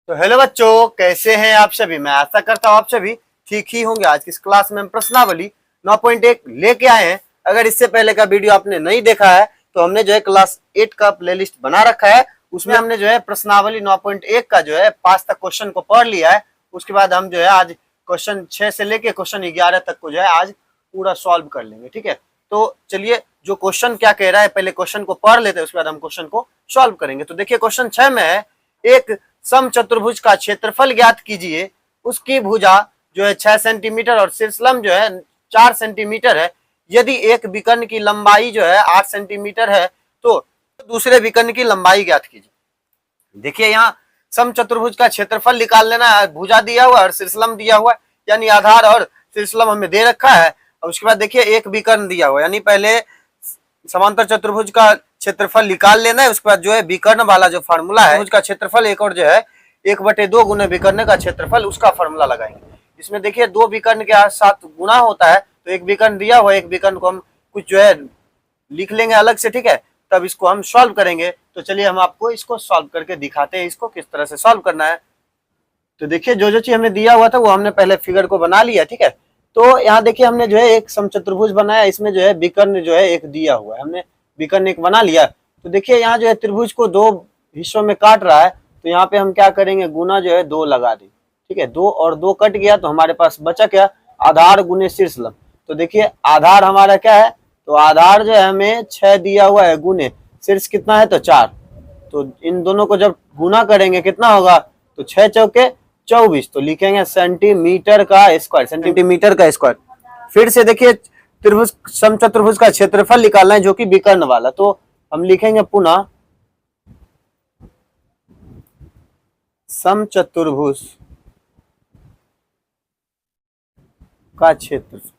तो हेलो बच्चों, कैसे हैं आप सभी। मैं आशा करता हूँ आप सभी ठीक ही होंगे। आज की इस क्लास में हम प्रश्नावली 9.1 लेके आए हैं। अगर इससे पहले का वीडियो आपने नहीं देखा है तो हमने जो है क्लास 8 का प्लेलिस्ट बना रखा है। उसमें हमने जो है प्रश्नावली 9.1 का जो है 5 तक क्वेश्चन को पढ़ लिया है। उसके बाद हम जो है आज क्वेश्चन 6 से लेके क्वेश्चन 11 तक को जो है आज पूरा सॉल्व कर लेंगे। ठीक है, तो चलिए जो क्वेश्चन क्या कह रहा है पहले क्वेश्चन को पढ़ लेते हैं, उसके बाद हम क्वेश्चन को सॉल्व करेंगे। तो देखिए क्वेश्चन 6 में है, एक समचतुर्भुज का क्षेत्रफल ज्ञात कीजिए। उसकी भुजा जो है 6 सेंटीमीटर और शीर्षलंब जो है 4 सेंटीमीटर है। यदि एक विकर्ण की लंबाई जो है 8 सेंटीमीटर है तो दूसरे विकर्ण की लंबाई ज्ञात कीजिए। देखिए यहाँ समचतुर्भुज का क्षेत्रफल निकाल लेना है। भुजा दिया हुआ है और शीर्षलंब दिया हुआ है, यानी आधार और शीर्षलंब हमें दे रखा है। और उसके बाद देखिए एक विकर्ण दिया हुआ है, यानी पहले समांतर चतुर्भुज का क्षेत्रफल निकाल लेना है। उसके बाद जो है विकर्ण वाला जो फार्मूला है उसका क्षेत्रफल एक और जो है 1/2 गुने विकर्ण का क्षेत्रफल, उसका फार्मूला लगाएंगे। इसमें देखिए दो विकर्ण के साथ गुना होता है, तो एक विकर्ण दिया हुआ, एक विकर्ण को हम कुछ जो है लिख लेंगे अलग से। ठीक है, तब इसको हम सॉल्व करेंगे। तो चलिए हम आपको इसको सॉल्व करके दिखाते हैं, इसको किस तरह से सॉल्व करना है। तो देखिए जो जो चीज हमने दिया हुआ था वो हमने पहले फिगर को बना लिया। ठीक है, तो यहाँ देखिए हमने जो है एक समचतुर्भुज बनाया, इसमें जो है विकर्ण जो है एक दिया हुआ है, हमने विकर्ण एक बना लिया। तो देखिए यहाँ जो है त्रिभुज को दो हिस्सों में काट रहा है, तो यहाँ पे हम क्या करेंगे, गुना जो है 2 लगा दें। ठीक है, 2 और 2 कट गया तो हमारे पास बचा क्या, आधार गुने शीर्षलंब। तो देखिए आधार हमारा क्या है, तो आधार जो है हमें 6 दिया हुआ है, गुने शीर्ष कितना है तो 4। तो इन दोनों को जब गुना करेंगे कितना होगा, तो 6 चौके 24, तो लिखेंगे सेंटीमीटर का स्क्वायर, सेंटीमीटर का स्क्वायर। फिर से देखिए त्रिभुज समचतुर्भुज का क्षेत्रफल निकालना है जो कि विकर्ण वाला, तो हम लिखेंगे पुनः समचतुर्भुज का क्षेत्रफल।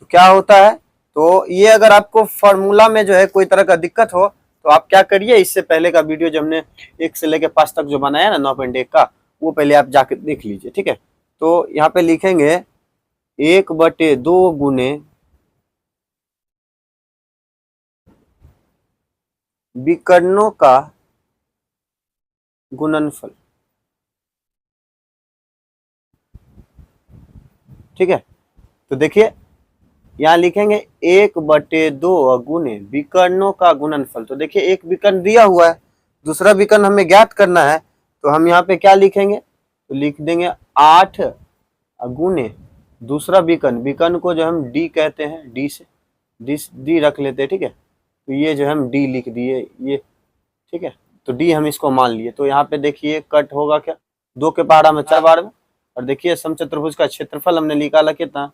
तो क्या होता है, तो ये अगर आपको फॉर्मूला में जो है कोई तरह का दिक्कत हो तो आप क्या करिए, इससे पहले का वीडियो जो हमने 1 से लेकर 5 तक जो बनाया ना 9.1 का, वो पहले आप जाके देख लीजिए। ठीक है, तो यहाँ पे लिखेंगे 1/2 गुने विकर्णों का गुणनफल। ठीक है, तो देखिए यहाँ लिखेंगे 1/2 गुने विकर्णों का गुणनफल। तो देखिए एक विकर्ण दिया हुआ है, दूसरा विकर्ण हमें ज्ञात करना है, तो हम यहाँ पे क्या लिखेंगे, तो लिख देंगे 8 गुने दूसरा विकर्ण, विकर्ण को जो हम डी कहते हैं, डी से डी रख लेते हैं। ठीक है, तो ये जो हम डी लिख दिए ये। ठीक है, तो डी हम इसको मान लिए। तो यहाँ पे देखिए कट होगा क्या, 2 के पहाड़ा में 4 बार में। और देखिए समचतुर्भुज का क्षेत्रफल हमने निकाला कितना,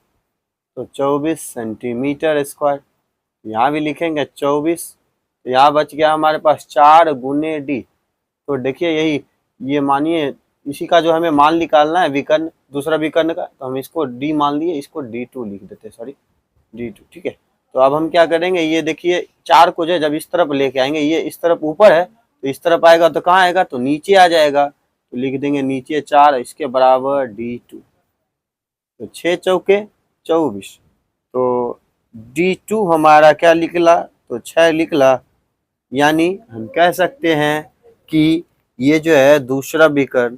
तो 24 सेंटीमीटर स्क्वायर। यहाँ भी लिखेंगे 24, तो यहाँ बच गया हमारे पास 4 गुने डी। तो देखिए यही, ये मानिए इसी का जो हमें मान निकालना है विकर्ण, दूसरा विकर्ण का, तो हम इसको डी मान लिए, इसको D2 लिख देते हैं, सॉरी D2। ठीक है, तो अब हम क्या करेंगे, ये देखिए 4 को जो जब इस तरफ लेके आएंगे, ये इस तरफ ऊपर है तो इस तरफ आएगा तो कहाँ आएगा, तो नीचे आ जाएगा। तो लिख देंगे नीचे 4, इसके बराबर D2। तो 6 चौके 24, तो D2 हमारा क्या निकला, तो 6 निकला। यानी हम कह सकते हैं कि ये जो है दूसरा विकर्ण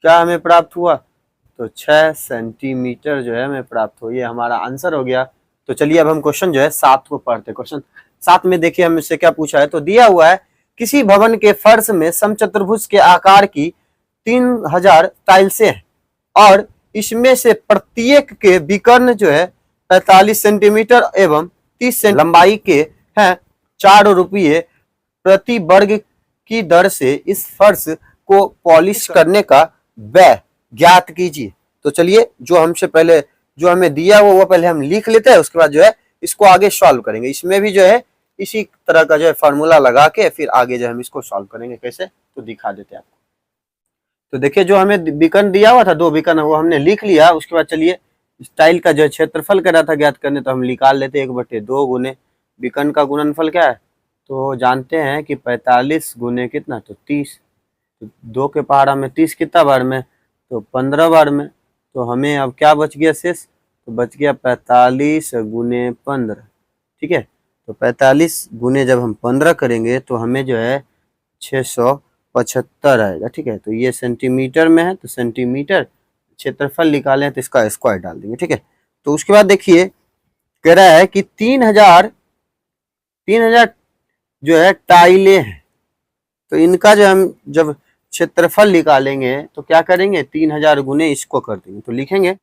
क्या हमें प्राप्त हुआ, तो 6 सेंटीमीटर जो है हमें प्राप्त हो। ये हमारा आंसर हो गया। तो चलिए अब हम क्वेश्चन जो है 7 को पढ़ते हैं। क्वेश्चन 7 में देखिए हमसे क्या पूछा है, तो दिया हुआ है किसी भवन के फर्श में समचतुर्भुज के आकार की 3000 टाइल्सें हैं और इसमें से प्रत्येक के विकर्ण जो है 45 सेंटीमीटर एवं 30 सेंटीमीटर लंबाई के हैं। 4 रुपये प्रति वर्ग की दर से इस फर्श को पॉलिश करने का व्यय ज्ञात कीजिए। तो चलिए जो हमसे पहले जो हमें दिया वो पहले हम लिख लेते हैं, उसके बाद जो है इसको आगे सॉल्व करेंगे। इसमें भी जो है इसी तरह का जो है फार्मूला लगा के फिर आगे जो हम इसको सॉल्व करेंगे कैसे, तो दिखा देते हैं आपको। तो देखिए जो हमें विकर्ण दिया हुआ था, 2 विकर्ण, वो हमने लिख लिया। उसके बाद चलिए स्टाइल का जो क्षेत्रफल कर रहा था ज्ञात करने, तो हम निकाल लेते हैं 1/2 गुने विकर्ण का गुणनफल क्या है, तो जानते हैं कि 45 गुने कितना, तो 30। तो 2 के पहाड़ा में 30 कितना बार में, तो 15 बार में। तो हमें अब क्या बच गया शेष, तो बच गया 45 गुने 15। ठीक है। तो 45 गुने जब हम 15 करेंगे तो हमें जो है 675 आएगा, ठीक है। तो ये सेंटीमीटर में है, तो सेंटीमीटर, क्षेत्रफल निकालें तो इसका स्क्वायर डाल देंगे, ठीक है। तो उसके बाद देखिए कह रहा है कि 3000 जो है टाइलें हैं, तो इनका जो हम जब क्षेत्रफल निकालेंगे तो क्या करेंगे, 3000 गुने इसको कर देंगे, तो लिखेंगे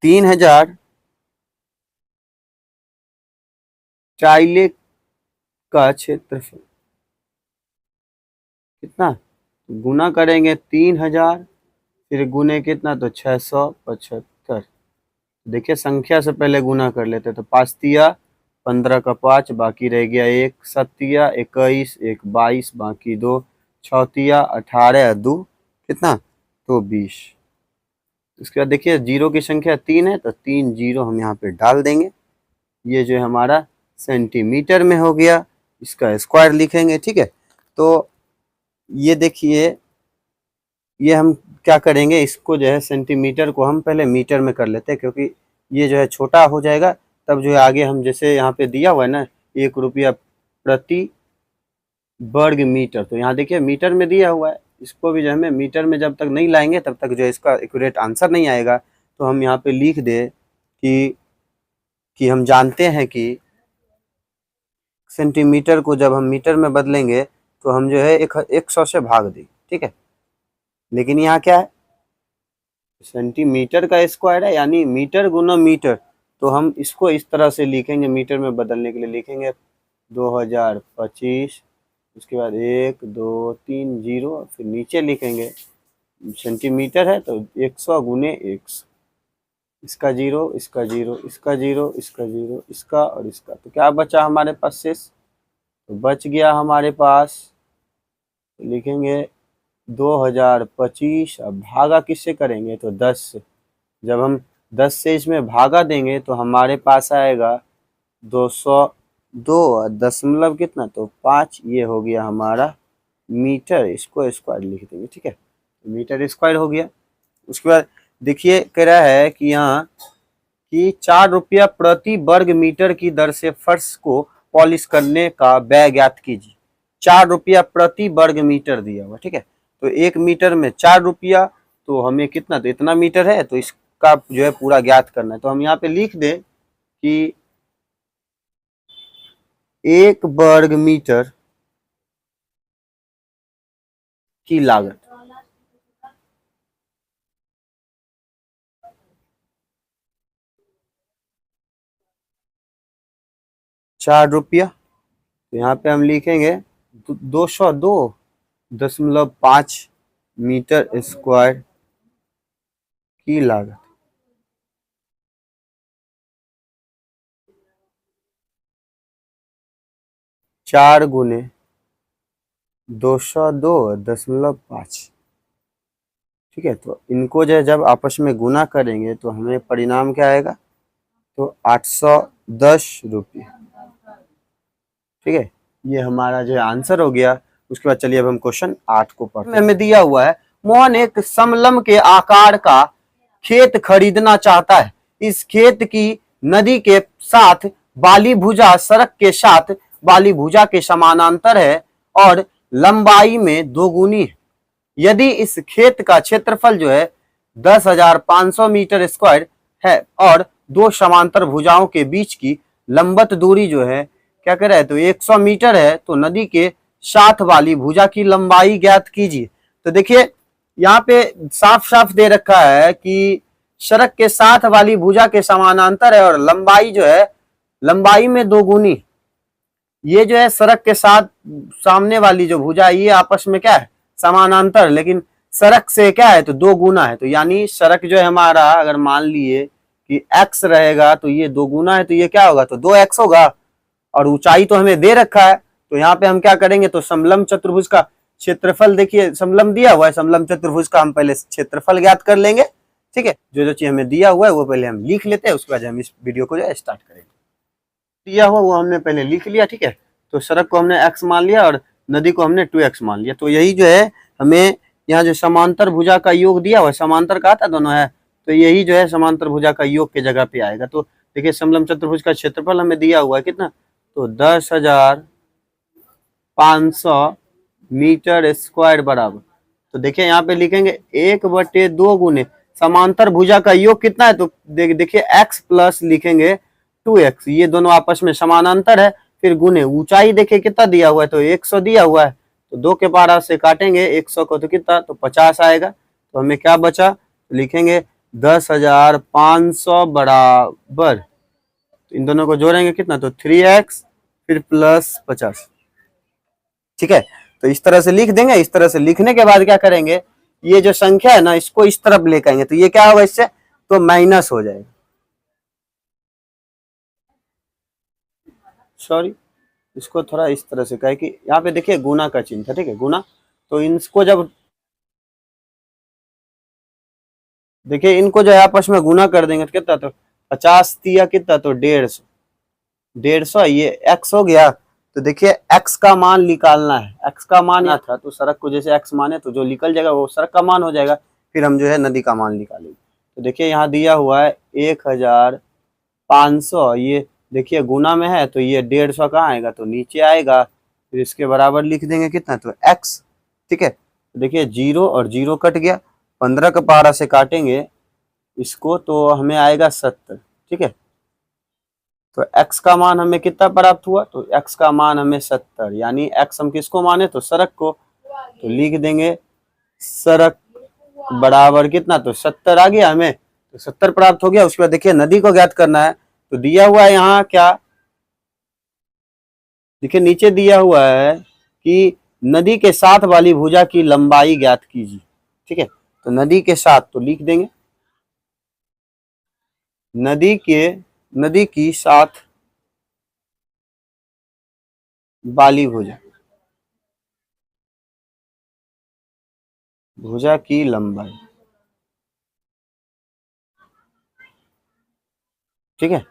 3000 टाइले का क्षेत्रफल कितना, गुना करेंगे 3000, फिर गुने कितना, तो 675। देखिए संख्या से पहले गुना कर लेते, तो 5 तिया 15 का 5, बाकी रह गया 1, 7 तिया 21, 1 22, बाकी 2, 6 तिया 18, 2 कितना, तो 20। इसके बाद देखिए जीरो की संख्या 3 है, तो 3 जीरो हम यहाँ पे डाल देंगे। ये जो है हमारा सेंटीमीटर में हो गया, इसका स्क्वायर लिखेंगे, ठीक है। तो ये देखिए ये हम क्या करेंगे, इसको जो है सेंटीमीटर को हम पहले मीटर में कर लेते हैं, क्योंकि ये जो है छोटा हो जाएगा, तब जो है आगे हम जैसे यहाँ पे दिया हुआ है ना 1 रुपया प्रति वर्ग मीटर, तो यहाँ देखिए मीटर में दिया हुआ है, इसको भी जो हमें मीटर में जब तक नहीं लाएंगे तब तक जो है इसका एक्यूरेट आंसर नहीं आएगा। तो हम यहाँ पे लिख दे कि हम जानते हैं कि सेंटीमीटर को जब हम मीटर में बदलेंगे तो हम जो है 100 से भाग देंगे, ठीक है। लेकिन यहाँ क्या है, सेंटीमीटर का स्क्वायर है, यानी मीटर गुना मीटर, तो हम इसको इस तरह से लिखेंगे, मीटर में बदलने के लिए लिखेंगे 2025, उसके बाद 1 2 3 जीरो, फिर नीचे लिखेंगे सेंटीमीटर है तो 100 गुने 100, इसका जीरो, इसका जीरो, इसका जीरो, इसका जीरो, इसका और इसका, तो क्या बचा हमारे पास शेष, तो बच गया हमारे पास, तो लिखेंगे 2025। अब भागा किससे करेंगे, तो 10 से, जब हम 10 से इसमें भागा देंगे तो हमारे पास आएगा 202 दशमलव कितना, तो 5, ये हो गया हमारा मीटर, इसको स्क्वायर लिख देंगे, ठीक है। मीटर स्क्वायर हो गया। उसके बाद देखिए कह रहा है कि यहाँ कि 4 रुपया प्रति वर्ग मीटर की दर से फर्श को पॉलिश करने का व्यय ज्ञात कीजिए। 4 रुपया प्रति वर्ग मीटर दिया हुआ, ठीक है। तो 1 मीटर में 4 रुपया, तो हमें कितना, तो इतना मीटर है, तो इसका जो है पूरा ज्ञात करना है। तो हम यहाँ पे लिख दें कि 1 वर्ग मीटर की लागत 4 रुपया, तो यहाँ पे हम लिखेंगे 202.5 मीटर स्क्वायर की लागत। चार गुने 202.5, ठीक है। तो इनको जो है जब आपस में गुना करेंगे तो हमें परिणाम क्या आएगा, तो 810 रुपये, ठीक है। ये हमारा जो है आंसर हो गया। उसके बाद चलिए अब हम क्वेश्चन 8 को पढ़ते हैं। हमें दिया हुआ है मोहन एक समलंब के आकार का खेत खरीदना चाहता है। इस खेत की नदी के साथ बाली भुजा सड़क के साथ बाली भुजा के समानांतर है और लंबाई में दोगुनी है। यदि इस खेत का क्षेत्रफल जो है 10,500 मीटर स्क्वायर है और दो समांतर भुजाओं के बीच की लंबवत दूरी जो है क्या कह रहा है, तो 100 मीटर है, तो नदी के साथ वाली भुजा की लंबाई ज्ञात कीजिए। तो देखिए यहाँ पे साफ साफ दे रखा है कि सड़क के साथ वाली भुजा के समानांतर है और लंबाई जो है लंबाई में दोगुनी। ये जो है सड़क के साथ सामने वाली जो भुजा ये आपस में क्या है, समानांतर, लेकिन सड़क से क्या है, तो दो गुना है। तो यानी सड़क जो है हमारा अगर मान लिए कि x रहेगा तो ये दो गुना है, तो ये क्या होगा, तो 2x होगा। और ऊंचाई तो हमें दे रखा है, तो यहाँ पे हम क्या करेंगे, तो समलंब चतुर्भुज का क्षेत्रफल, देखिए समलंब दिया हुआ है, समलंब चतुर्भुज का हम पहले क्षेत्रफल ज्ञात कर लेंगे, ठीक है। जो जो चीज हमें दिया हुआ है वो पहले हम लिख लेते हैं, उसके बाद हम इस वीडियो को जो है स्टार्ट करेंगे। दिया हुआ वो हमने पहले लिख लिया, ठीक है। तो सड़क को हमने x मान लिया और नदी को हमने 2x मान लिया। तो यही जो है हमें यहाँ जो समांतर भुजा का योग दिया हुआ है, समांतर कहा था दोनों है, तो यही जो है समांतर भुजा का योग के जगह पे आएगा। तो देखिए समलंब चतुर्भुज का क्षेत्रफल हमें दिया हुआ है कितना, तो 10,500 मीटर स्क्वायर बराबर। तो देखिए यहाँ पे लिखेंगे 1/2 गुने समांतर भुजा का योग कितना है, तो देखिए x प्लस लिखेंगे 2x, ये दोनों आपस में समानांतर है, फिर गुने ऊंचाई देखिए कितना दिया हुआ है, तो 100 दिया हुआ है, तो 2 के पारा से काटेंगे 100 को तो कितना, तो 50 आएगा। तो हमें क्या बचा, तो लिखेंगे 10,500 बराबर, तो इन दोनों को जोड़ेंगे कितना, तो 3x फिर प्लस 50। ठीक है, तो इस तरह से लिख देंगे। इस तरह से लिखने के बाद क्या करेंगे, ये जो संख्या है ना इसको इस तरफ लेकर आएंगे, तो ये क्या होगा इससे, तो माइनस हो जाएगा, सॉरी इसको थोड़ा इस तरह से कहे कि यहाँ पे देखिए गुना का चिन्ह था, ठीक है, गुना, तो इनको जब देखिए इनको जो है आपस में गुना कर देंगे तो कितना, तो 50 दिया कितना, तो 150, ये x हो गया। तो देखिए x का मान निकालना है, x का मान यहाँ था, तो सड़क को जैसे x माने तो जो निकल जाएगा वो सड़क का मान हो जाएगा, फिर हम जो है नदी का मान निकालेंगे। तो देखिए यहाँ दिया हुआ है 1,500, ये देखिए गुना में है तो ये 150 कहाँ आएगा, तो नीचे आएगा, फिर इसके बराबर लिख देंगे कितना, तो x। ठीक है, तो देखिए 0 और 0 कट गया, 15 का पारा से काटेंगे इसको तो हमें आएगा 70। ठीक है, तो x का मान हमें कितना प्राप्त हुआ, तो x का मान हमें 70, यानी x हम किसको माने, तो सड़क को, तो लिख देंगे सड़क बराबर कितना, तो 70 आ गया हमें, तो 70 प्राप्त हो गया। उसके बाद देखिए नदी को ज्ञात करना है, तो दिया हुआ है यहाँ क्या, देखिए नीचे दिया हुआ है कि नदी के साथ वाली भुजा की लंबाई ज्ञात कीजिए। ठीक है, तो नदी के साथ तो लिख देंगे नदी की साथ वाली भुजा की लंबाई। ठीक है,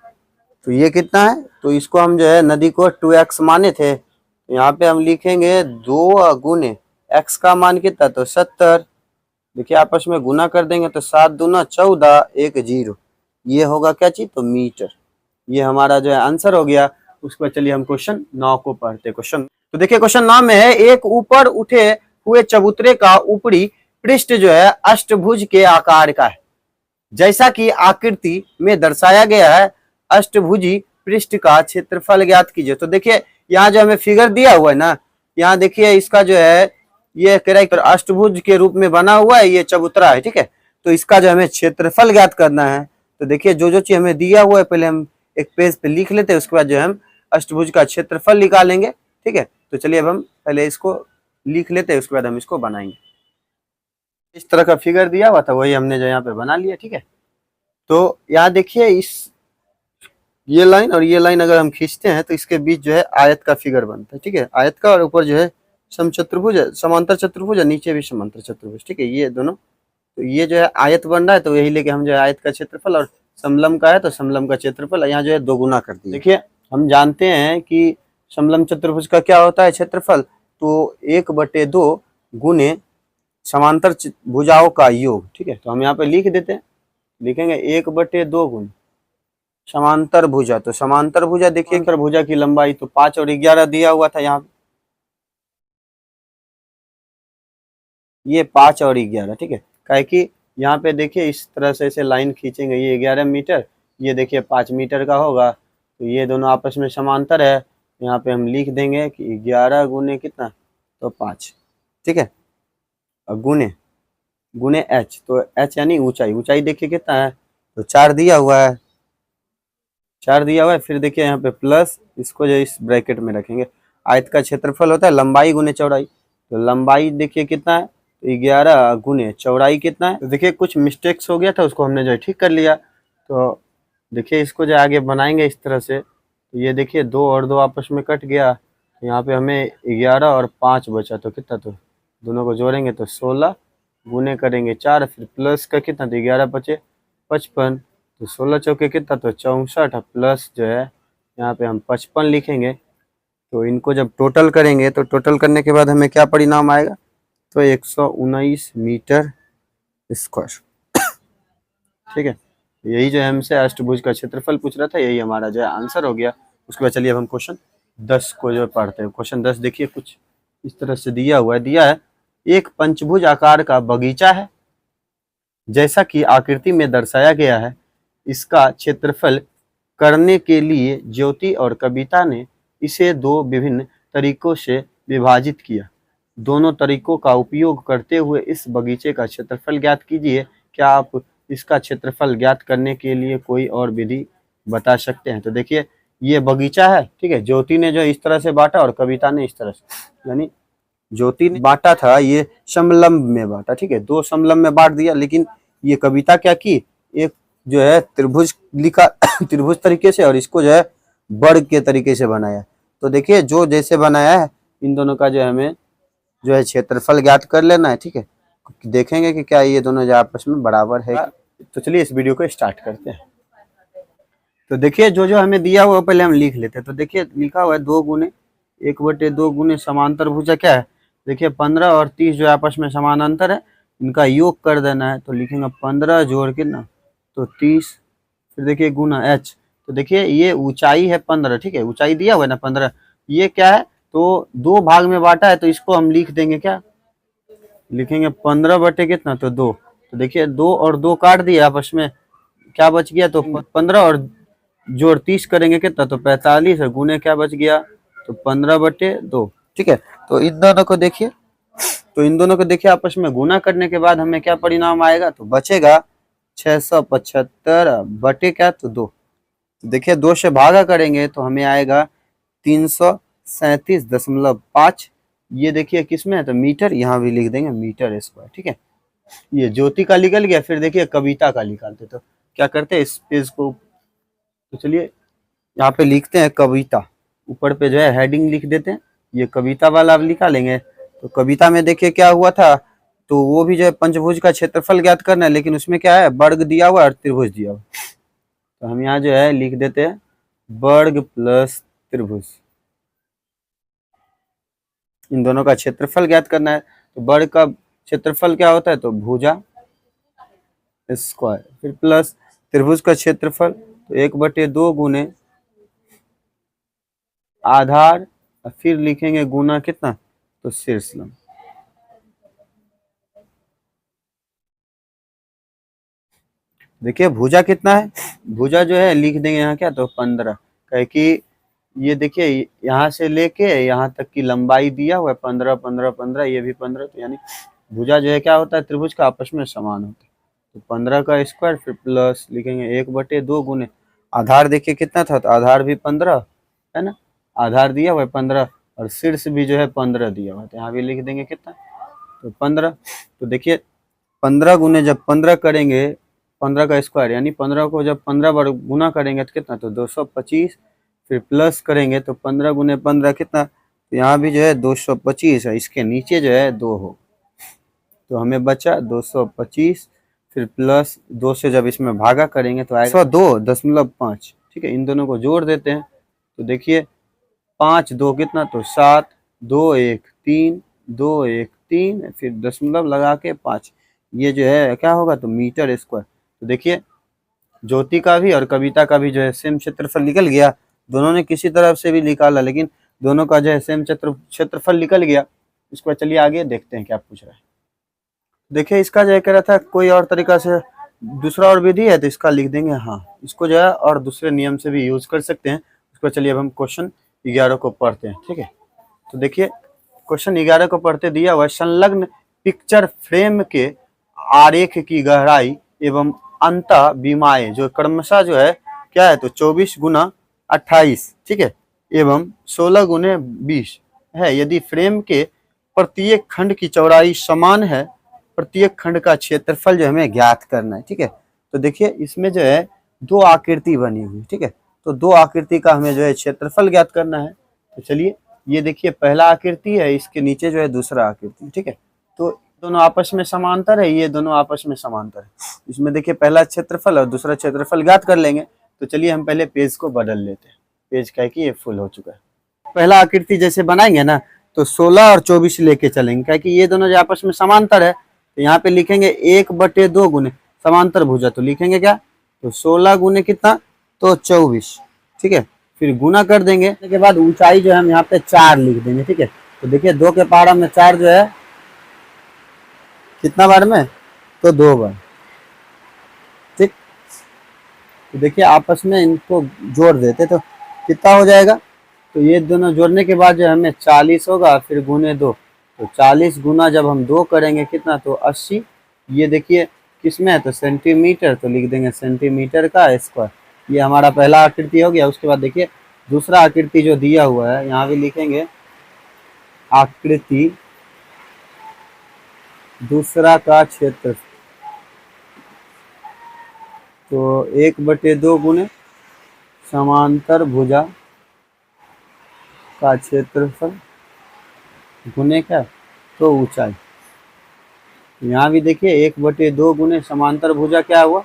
तो ये कितना है, तो इसको हम जो है नदी को 2x माने थे, तो यहाँ पे हम लिखेंगे 2 गुने x का मान कितना, तो 70। देखिए आपस में गुना कर देंगे तो 7 दूना 14, 1 0, ये होगा क्या चीज, तो मीटर। ये हमारा जो है आंसर हो गया। उसके बाद चलिए हम क्वेश्चन 9 को पढ़ते। क्वेश्चन तो देखिए क्वेश्चन 9 में है, एक ऊपर उठे हुए चबूतरे का ऊपरी पृष्ठ जो है अष्टभुज के आकार का है, जैसा कि आकृति में दर्शाया गया है, अष्टभुजी पृष्ठ का क्षेत्रफल ज्ञात कीजिए। तो देखिए यहाँ जो हमें फिगर दिया हुआ है ना, यहाँ देखिए इसका जो है ये कैरेक्टर अष्टभुज के रूप में बना हुआ है, ये चबूतरा है। ठीक है, तो इसका जो हमें क्षेत्रफल ज्ञात करना है, तो देखिए जो चीज हमें दिया हुआ है पहले हम एक पेज पे लिख लेते हैं, उसके बाद जो हम अष्टभुज का क्षेत्रफल निकालेंगे। ठीक है, तो चलिए अब हम पहले इसको लिख लेते हैं, उसके बाद हम इसको बनाएंगे। इस तरह का फिगर दिया हुआ था, वही हमने जो यहाँ पे बना लिया। ठीक है, तो यहाँ देखिए ये लाइन और ये लाइन अगर हम खींचते हैं तो इसके बीच जो है आयत का फिगर बनता है। ठीक है, आयत का, और ऊपर जो है समचतुर्भुज है, समांतर चतुर्भुज है, नीचे भी समांतर चतुर्भुज। ठीक है, ये दोनों, तो ये जो है आयत बन रहा है, तो यही लेके हम जो है आयत का क्षेत्रफल, और समलम का है तो समलम का क्षेत्रफल यहाँ जो है 2 गुना कर दिए। देखिए हम जानते हैं कि समलम चतुर्भुज का क्या होता है क्षेत्रफल, तो 1/2 गुने समांतर भुजाओं का योग। ठीक है, तो हम यहाँ पे लिख देते हैं, लिखेंगे 1/2 गुने समांतर भुजा। तो समांतर भुजा देखिए भुजा की लंबाई तो 5 और 11 दिया हुआ था, यहाँ ये 5 और 11। ठीक है, काहे कि यहाँ पे देखिए इस तरह से ऐसे लाइन खींचेंगे, ये 11 मीटर, ये देखिए 5 मीटर का होगा, तो ये दोनों आपस में समांतर है। यहाँ पे हम लिख देंगे कि 11 गुने कितना, तो 5। ठीक है, और गुने h, तो h यानी ऊंचाई, ऊंचाई देखिए कितना है, तो 4 दिया हुआ है, 4 दिया हुआ है। फिर देखिए यहाँ पे प्लस, इसको जो इस ब्रैकेट में रखेंगे। आयत का क्षेत्रफल होता है लंबाई गुने चौड़ाई, तो लंबाई देखिए कितना है, तो 11 गुने चौड़ाई कितना है। तो देखिए कुछ मिस्टेक्स हो गया था, उसको हमने जो है ठीक कर लिया। तो देखिए इसको जो आगे बनाएंगे इस तरह से, तो ये देखिए 2 और 2 आपस में कट गया, तो यहाँ पे हमें 11 और 5 बचा, तो कितना, तो दोनों को जोड़ेंगे तो 16 गुने करेंगे 4, फिर प्लस का कितना, तो 11 बचे 55, तो 16 चौके कितना, तो 64, प्लस जो है यहाँ पे हम 55 लिखेंगे। तो इनको जब टोटल करेंगे तो टोटल करने के बाद हमें क्या परिणाम आएगा, तो 119 मीटर स्क्वायर। ठीक है, यही जो है हमसे अष्टभुज का क्षेत्रफल पूछ रहा था, यही हमारा जो है आंसर हो गया। उसके बाद चलिए अब हम क्वेश्चन 10 को जो पढ़ते हैं। क्वेश्चन 10 देखिए कुछ इस तरह से दिया हुआ है। दिया है एक पंचभुज आकार का बगीचा है, जैसा कि आकृति में दर्शाया गया है। इसका क्षेत्रफल करने के लिए ज्योति और कविता ने इसे दो विभिन्न तरीकों से विभाजित किया। दोनों तरीकों का उपयोग करते हुए इस बगीचे का क्षेत्रफल ज्ञात कीजिए। क्या आप इसका क्षेत्रफल ज्ञात करने के लिए कोई और विधि बता सकते हैं? तो देखिए ये बगीचा है, ठीक है। ज्योति ने जो इस तरह से बांटा और कविता ने इस तरह से, यानी ज्योति ने बांटा था ये समलंब में बांटा, ठीक है, दो समलंब में बांट दिया। लेकिन ये कविता क्या की, एक जो है त्रिभुज लिखा त्रिभुज तरीके से, और इसको जो है वर्ग के तरीके से बनाया। तो देखिए जो जैसे बनाया है इन दोनों का जो है हमें जो है क्षेत्रफल ज्ञात कर लेना है, ठीक है। देखेंगे कि क्या ये दोनों जो आपस में बराबर है। तो चलिए इस वीडियो को स्टार्ट करते हैं। तो देखिए जो जो हमें दिया हुआ पहले हम लिख लेते हैं। तो देखिए लिखा हुआ है 2 गुने 1/2 गुने समांतर भुजा क्या है, देखिए 15 और 30 जो आपस में समानांतर है, इनका योग कर देना है। तो लिखेंगे 15 जोड़ के ना तो 30, फिर देखिए गुना h। तो देखिए ये ऊंचाई है 15, ठीक है, ऊंचाई दिया हुआ है ना 15। ये क्या है, तो 2 भाग में बांटा है, तो इसको हम लिख देंगे क्या, लिखेंगे 15 बटे कितना तो 2। तो देखिए 2 और 2 काट दिया आपस में, क्या बच गया, तो 15 और जोड़ 30 करेंगे कितना तो 45, और गुने क्या बच गया तो 15/2, ठीक है। तो इन दोनों को देखिए, तो इन दोनों को देखिए आपस में गुना करने के बाद हमें क्या परिणाम आएगा, तो बचेगा 675 बटे क्या तो 2। देखिए 2 से भागा करेंगे तो हमें आएगा 337.5। ये देखिए किसमें है तो मीटर, यहाँ भी लिख देंगे मीटर स्क्वायर, ठीक है। ये ज्योति का निकल गया। फिर देखिए कविता का निकालते, तो क्या करते हैं इस पेज को, तो चलिए यहाँ पे लिखते हैं कविता, ऊपर पे जो है हेडिंग लिख देते हैं। ये कविता वाला अब निकालेंगे। तो कविता में देखिए क्या हुआ था, तो वो भी जो है पंचभुज का क्षेत्रफल ज्ञात करना है, लेकिन उसमें क्या है वर्ग दिया हुआ और त्रिभुज दिया हुआ। तो हम यहाँ जो है लिख देते हैं वर्ग प्लस त्रिभुज, इन दोनों का क्षेत्रफल ज्ञात करना है। तो वर्ग का क्षेत्रफल क्या होता है तो भुजा स्क्वायर, फिर प्लस त्रिभुज का क्षेत्रफल तो 1/2 गुने आधार, फिर लिखेंगे गुना कितना तो शीर्ष लंब। देखिए भुजा कितना है, भुजा जो है लिख देंगे यहाँ क्या तो 15, कहे कि ये देखिए यहाँ से लेके यहाँ तक की लंबाई दिया हुआ है 15 15 15, ये भी 15। तो यानी भुजा जो है क्या होता है त्रिभुज का आपस में समान होता है। तो 15 का स्क्वायर, फिर प्लस लिखेंगे 1/2 गुने आधार, देखिए कितना था तो आधार भी 15 है ना, आधार दिया हुआ है 15, और शीर्ष भी जो है 15 दिया हुआ है। तो यहाँ भी लिख देंगे कितना तो 15। तो देखिए 15 गुने जब 15 करेंगे 15 का स्क्वायर, यानी 15 को जब 15 बार गुना करेंगे तो कितना तो 225, फिर प्लस करेंगे तो 15 गुने 15 कितना, तो यहाँ भी जो है 225 है, इसके नीचे जो है 2 हो, तो हमें बचा 225, फिर प्लस 2 से जब इसमें भागा करेंगे तो आएगा 102.5, ठीक है। इन दोनों को जोड़ देते हैं। तो देखिए 5 2 कितना तो 7, 2 1 3, 2 1 3, फिर दशमलव लगा के 5, ये जो है क्या होगा तो मीटर स्क्वायर। तो देखिए ज्योति का भी और कविता का भी जो है सेम क्षेत्रफल निकल गया। दोनों ने किसी तरफ से भी निकाला, लेकिन दोनों का जो है सेम क्षेत्रफल निकल गया। इसके बाद चलिए आगे देखते हैं क्या पूछ रहा है। देखिए इसका जो है कह रहा था कोई और तरीका से दूसरा और विधि है, तो इसका लिख देंगे हाँ, इसको जो है और दूसरे नियम से भी यूज कर सकते हैं। उसको चलिए अब हम क्वेश्चन 11 को पढ़ते हैं, ठीक है। तो देखिए क्वेश्चन 11 को पढ़ते दिया हुआ संलग्न पिक्चर फ्रेम के आरेख की गहराई एवं अंत विमाएं जो क्रमशः जो है क्या है तो 24 गुना 28, ठीक है, एवं 16 गुने 20 है। यदि फ्रेम के प्रत्येक खंड की चौड़ाई समान है, प्रत्येक खंड का क्षेत्रफल जो हमें ज्ञात करना है, ठीक है। तो देखिए इसमें जो है 2 आकृति बनी हुई, ठीक है, तो 2 आकृति का हमें जो है क्षेत्रफल ज्ञात करना है। तो चलिए ये देखिए पहला आकृति है, इसके नीचे जो है दूसरा आकृति, ठीक है। तो दोनों आपस में समांतर है, ये दोनों आपस में समांतर है। इसमें देखिए पहला क्षेत्रफल और दूसरा क्षेत्रफल ज्ञात कर लेंगे। तो चलिए हम पहले पेज को बदल लेते हैं, पेज क्या है कि ये फुल हो चुका है। पहला आकृति जैसे बनाएंगे ना तो 16 और 24 लेके चलेंगे, क्या कि ये दोनों जो आपस में समांतर है। तो यहाँ पे लिखेंगे 1/2 गुने समांतर भुजा, तो लिखेंगे क्या तो 16 गुने कितना, तो 24, ठीक है। फिर गुना कर देंगे के बाद ऊंचाई जो है हम यहाँ पे 4 लिख देंगे, ठीक है। तो देखिए 2 के पहाड़ा में 4 जो है कितना बार में, तो 2 बार, ठीक। तो देखिए आपस में इनको जोड़ देते तो कितना हो जाएगा, तो ये दोनों जोड़ने के बाद जो हमें 40 होगा, फिर गुने 2, तो 40 गुना जब हम 2 करेंगे कितना, तो 80। ये देखिए किस में है, तो सेंटीमीटर, तो लिख देंगे सेंटीमीटर का स्क्वायर। ये हमारा पहला आकृति हो गया। उसके बाद देखिए दूसरा आकृति जो दिया हुआ है, यहाँ भी लिखेंगे आकृति दूसरा का क्षेत्र, तो 1/2 गुने समांतर भुजा का क्षेत्रफल गुने क्या, तो ऊंचाई। यहाँ भी देखिए 1/2 गुने समांतर भुजा क्या हुआ,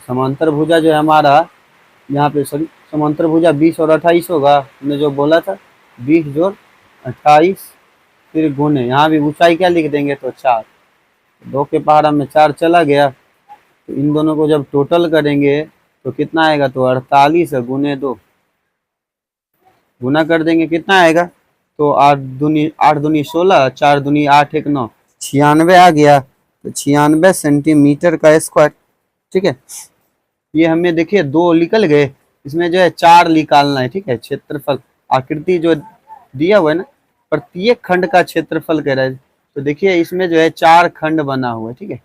समांतर भुजा जो है हमारा यहाँ पे, सॉरी समांतर भुजा 20 और 28 होगा, हमने जो बोला था 20 जोड़ 28, फिर गुने यहाँ भी ऊंचाई क्या लिख देंगे, तो 4। 2 के पहाड़ा में 4 चला गया, तो इन दोनों को जब टोटल करेंगे तो कितना आएगा, तो 48 गुने 2, गुना कर देंगे कितना आएगा, तो 8 दूनी 16, 4 दूनी 8, 1 9, 96 आ गया। तो 96 सेंटीमीटर का स्क्वायर, ठीक है। ये हमें देखिए 2 निकल गए, इसमें जो है 4 निकालना है, ठीक है। क्षेत्रफल आकृति जो दिया हुआ है ना, प्रत्येक खंड का क्षेत्रफल कह रहा है। तो देखिए इसमें जो है 4 खंड बना हुआ है, ठीक है।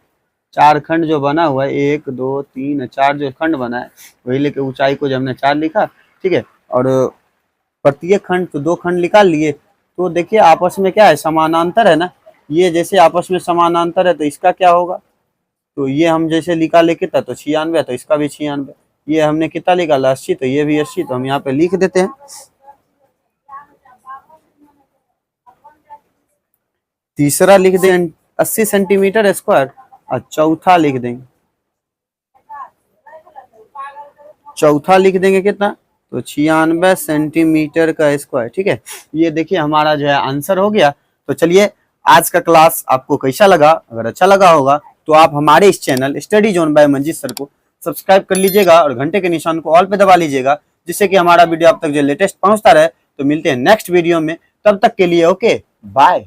4 खंड जो बना हुआ है, 1 2 3 4 जो खंड बना है, वही लेके ऊंचाई को जो हमने 4 लिखा, ठीक है। और प्रत्येक खंड, तो 2 खंड निकाल लिए। तो देखिए आपस में क्या है, समानांतर है ना, ये जैसे आपस में समानांतर है तो इसका क्या होगा, तो ये हम जैसे निकाले कितना, तो 96, तो इसका भी 96। ये हमने कितना निकाला 80, तो ये भी 80, तो हम यहाँ पे लिख देते हैं। तीसरा लिख दें 80 सेंटीमीटर स्क्वायर, और चौथा लिख देंगे, चौथा लिख देंगे कितना, तो 96 सेंटीमीटर का स्क्वायर, ठीक है। ये देखिए हमारा जो है आंसर हो गया। तो चलिए आज का क्लास आपको कैसा लगा, अगर अच्छा लगा होगा तो आप हमारे इस channel study zone by Manjeet sir को सब्सक्राइब कर लीजिएगा और घंटे के निशान को ऑल पे दबा लीजिएगा, जिससे कि हमारा वीडियो आप तक जो लेटेस्ट पहुंचता रहे। तो मिलते हैं नेक्स्ट वीडियो में, तब तक के लिए ओके बाय।